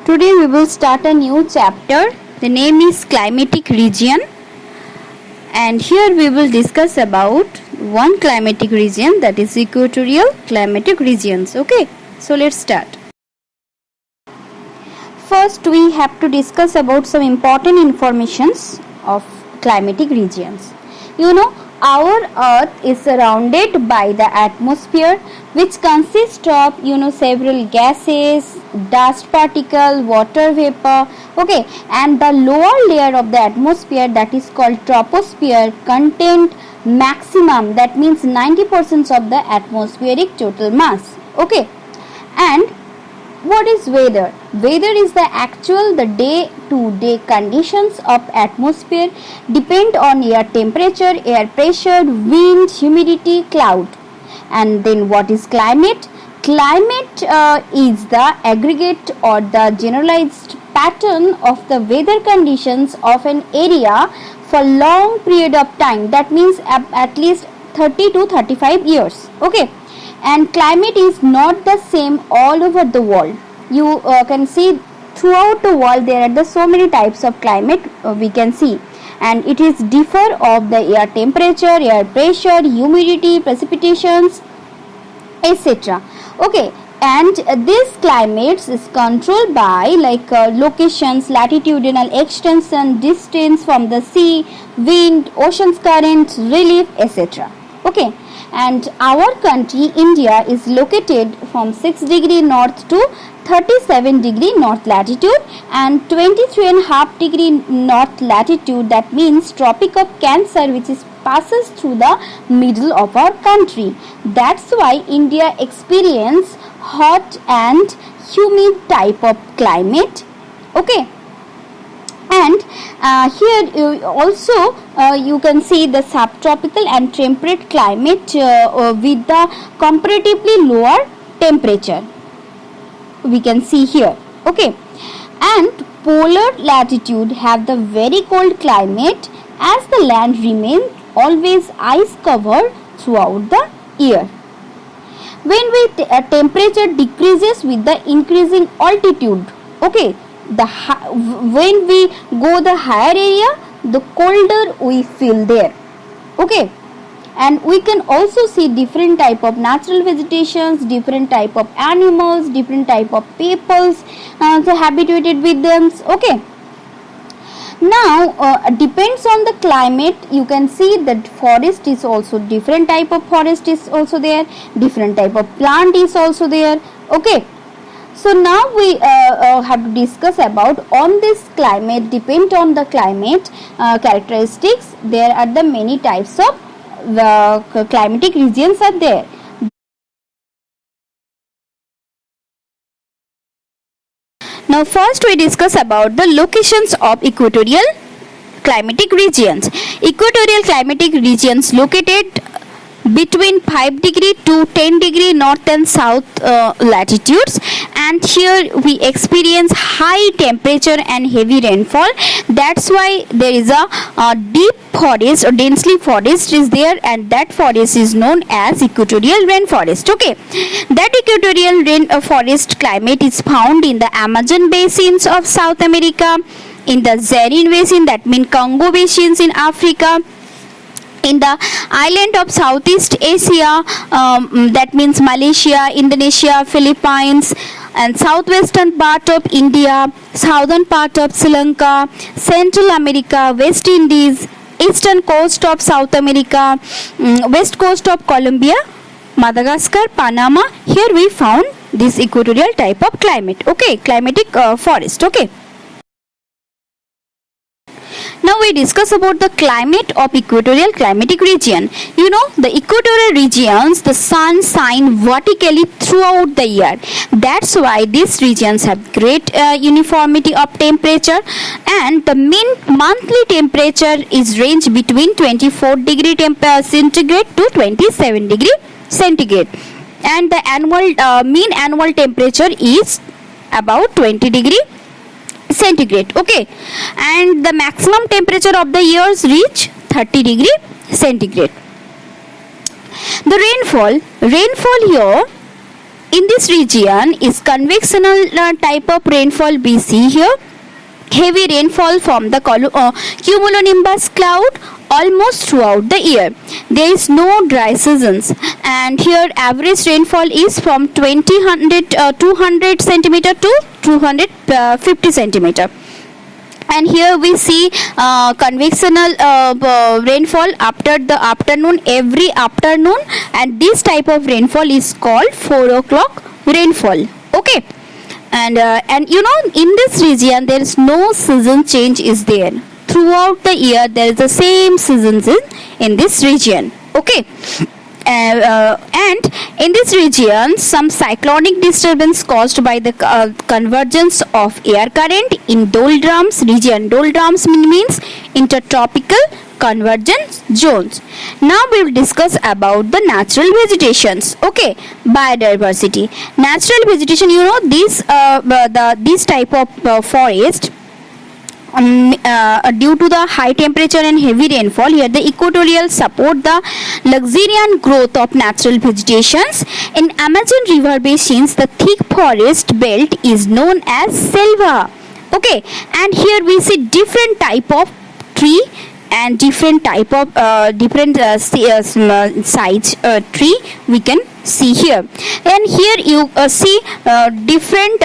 Today we will start a new chapter. The name is climatic region, and here we will discuss about one climatic region, that is equatorial climatic regions. Okay, so let's start. First we have to discuss about some important informations of climatic regions. Our earth is surrounded by the atmosphere, which consists of several gases, dust particle, water vapor, okay, and the lower layer of the atmosphere, that is called troposphere, contained maximum, that means 90% of the atmospheric total mass, okay. And what is weather? Weather is the actual day to day conditions of atmosphere, depend on air temperature, air pressure, wind, humidity, cloud. And then what is climate? Climate is the aggregate or the generalized pattern of the weather conditions of an area for long period of time, that means at least 30 to 35 years, okay. And climate is not the same all over the world. You can see throughout the world there are so many types of climate we can see, and it is differ of the air temperature, air pressure, humidity, precipitations, etc. Okay, and this climates is controlled by locations, latitudinal extension, distance from the sea, wind, ocean's current, relief, etc. Okay, and our country India is located from 6 degree north to 37 degree north latitude and 23.5 degree north latitude, that means Tropic of Cancer, which is passes through the middle of our country. That's why India experience hot and humid type of climate, okay. And here also you can see the subtropical and temperate climate with the comparatively lower temperature, we can see here, okay. And polar latitude have the very cold climate, as the land remains always ice covered throughout the year. When temperature decreases with the increasing altitude, okay, when we go the higher area, the colder we feel there, okay. And we can also see different type of natural vegetations, different type of animals, different type of peoples habituated with them, okay. Now depends on the climate, you can see that forest is also different type of forest is also there, different type of plant is also there, okay. So now we have to discuss about on this climate, depend on the climate characteristics, there are the many types of the climatic regions are there. Now first we discuss about the locations of equatorial climatic regions. Equatorial climatic regions located between 5 degree to 10 degree north and south latitudes, and here we experience high temperature and heavy rainfall. That's why there is a deep forest or densely forest is there, and that forest is known as equatorial rainforest, okay. That equatorial rainforest climate is found in the Amazon basins of South America, in the Zaire basin, that means Congo basins in Africa, in the island of Southeast Asia, that means Malaysia, Indonesia, Philippines, and southwestern part of India, southern part of Sri Lanka, Central America, West Indies, eastern coast of South America, west coast of Colombia, Madagascar, Panama. Here we found this equatorial type of climate, okay, climatic forest, okay. Now we discuss about the climate of equatorial climatic region. The equatorial regions, the sun shines vertically throughout the year. That's why these regions have great uniformity of temperature, and the mean monthly temperature is range between 24 degree centigrade to 27 degree centigrade, and the annual mean annual temperature is about 20 degree centigrade, okay. And the maximum temperature of the years reach 30 degree centigrade. The rainfall here In this region is convectional type of rainfall we see here. Heavy rainfall from the cumulonimbus cloud almost throughout the year. There is no dry seasons, and here average rainfall is from 200 centimeter to 250 centimeter. And here we see convectional rainfall after the afternoon, every afternoon, and this type of rainfall is called 4 o'clock rainfall. Okay. And you know, in this region there is no season change is there. Throughout the year there is the same seasons in this region. Okay. And in this region some cyclonic disturbance caused by the convergence of air current in doldrums region. Doldrums means intertropical convergence zones. Now we will discuss about the natural vegetations. Okay, biodiversity. Natural vegetation, you know, this type of forest due to the high temperature and heavy rainfall, here the equatorial support the luxuriant growth of natural vegetations. In Amazon river basins, the thick forest belt is known as selva. Okay, and here we see different type of tree and different type of size tree we can see here. And here you see different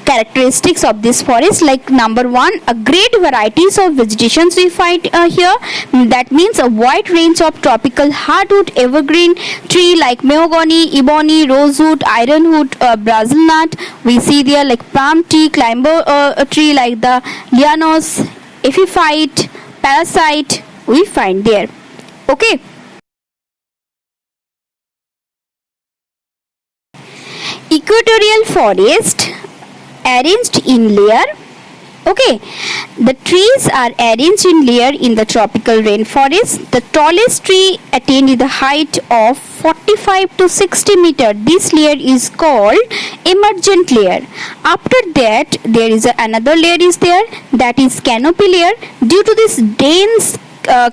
characteristics of this forest, like number one, a great varieties of vegetations we find here. That means a wide range of tropical hardwood evergreen tree like mahogany, ebony, rosewood, ironwood, brazil nut we see there, like palm tree, climber tree like the lianos, epiphyte, parasite we find there. Okay. Equatorial forest arranged in layer. Okay, the trees are arranged in layer in the tropical rainforest. The tallest tree attained the height of 45 to 60 meter. This layer is called emergent layer. After that there is another layer is there, that is canopy layer. Due to this dense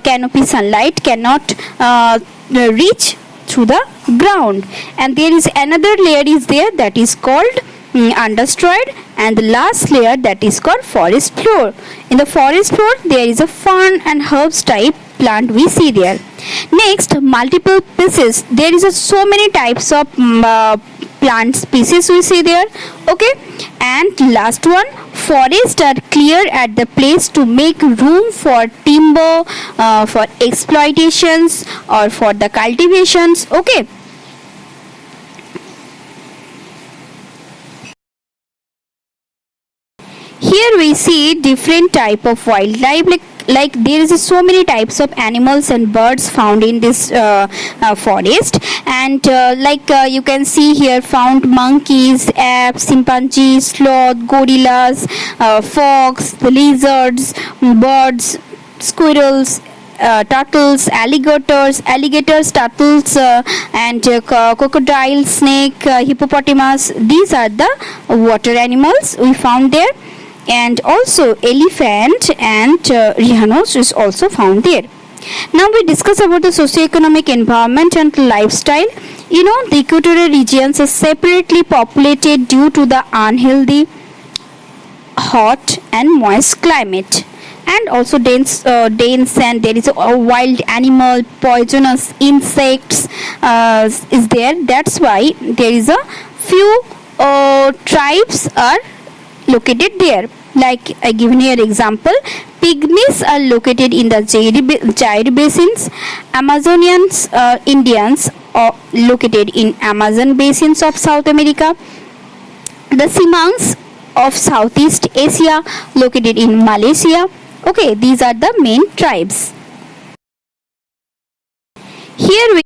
canopy, sunlight cannot reach through the ground, and there is another layer is there that is called understory, and the last layer that is called forest floor. In the forest floor there is a fern and herbs type plant we see there. Next, multiple species. There is so many types of plant species we see there. Okay, and last one, forests are cleared at the place to make room for timber, for exploitations or for the cultivations. Okay. Here we see different type of wildlife, like there is so many types of animals and birds found in this forest, and you can see here found monkeys, apes, chimpanzees, sloth, gorillas, fox, lizards, birds, squirrels, turtles, alligators, turtles, and crocodile, snake, hippopotamus. These are the water animals we found there. And also elephant and rhinos is also found there. Now we discuss about the socio-economic environment and lifestyle. You know, the equatorial regions are separately populated due to the unhealthy, hot and moist climate, and also dense and there is a wild animal, poisonous insects is there. That's why there is a few tribes are located there. Like I given here example, pygmies are located in the Zaire basins. Amazonians Indians are located in Amazon basins of South America. The Simangs of Southeast Asia located in Malaysia. Okay, these are the main tribes. Here we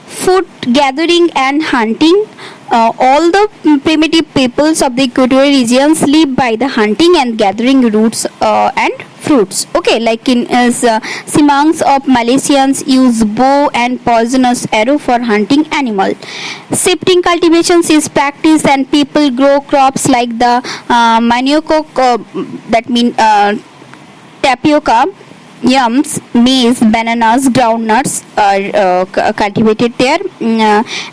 food gathering and hunting. All the primitive peoples of the equatorial regions live by the hunting and gathering roots and fruits. Okay, like in Simangs of Malaysians use bow and poisonous arrow for hunting animal. Shifting cultivations is practiced and people grow crops like the manioc, that mean tapioca, yams, maize, bananas, groundnuts are cultivated there.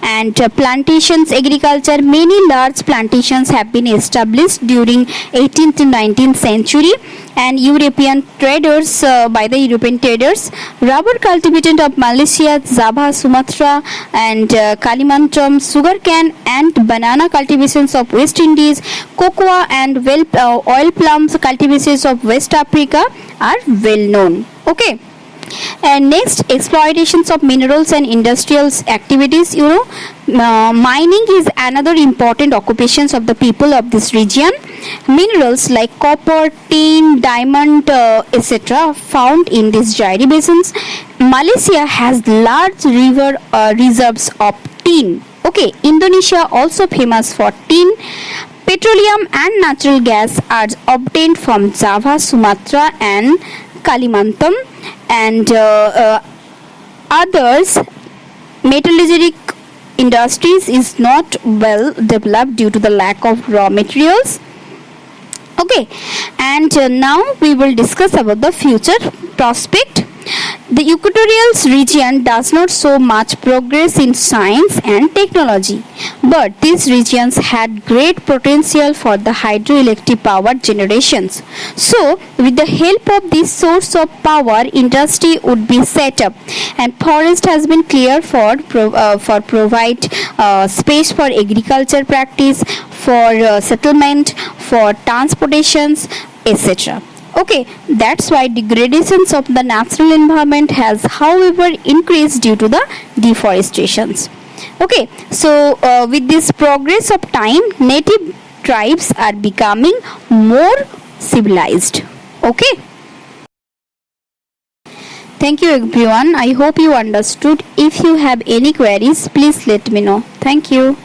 And plantations agriculture, many large plantations have been established during 18th to 19th century, and European traders by the European traders. Rubber cultivated of Malaysia, Java, Sumatra and Kalimantan, sugarcane and banana cultivations of West Indies, cocoa and oil plums cultivations of West Africa are well known. Okay. And next, exploitations of minerals and industrial activities. Mining is another important occupations of the people of this region. Minerals like copper, tin, diamond, etc. found in these dry basins. Malaysia has large river reserves of tin. Okay, Indonesia also famous for tin. Petroleum and natural gas are obtained from Java, Sumatra and Kalimantan, and others. Metallurgic industries is not well developed due to the lack of raw materials. Okay, and now we will discuss about the future prospect. The equatorial region does not show much progress in science and technology, but these regions had great potential for the hydroelectric power generations. So, with the help of this source of power, industry would be set up, and forest has been cleared for provide space for agriculture practice, for settlement, for transportations, etc. Okay, that's why degradations of the natural environment has however increased due to the deforestations. Okay, so with this progress of time, native tribes are becoming more civilized. Okay, thank you everyone. I hope you understood. If you have any queries, please let me know. Thank you.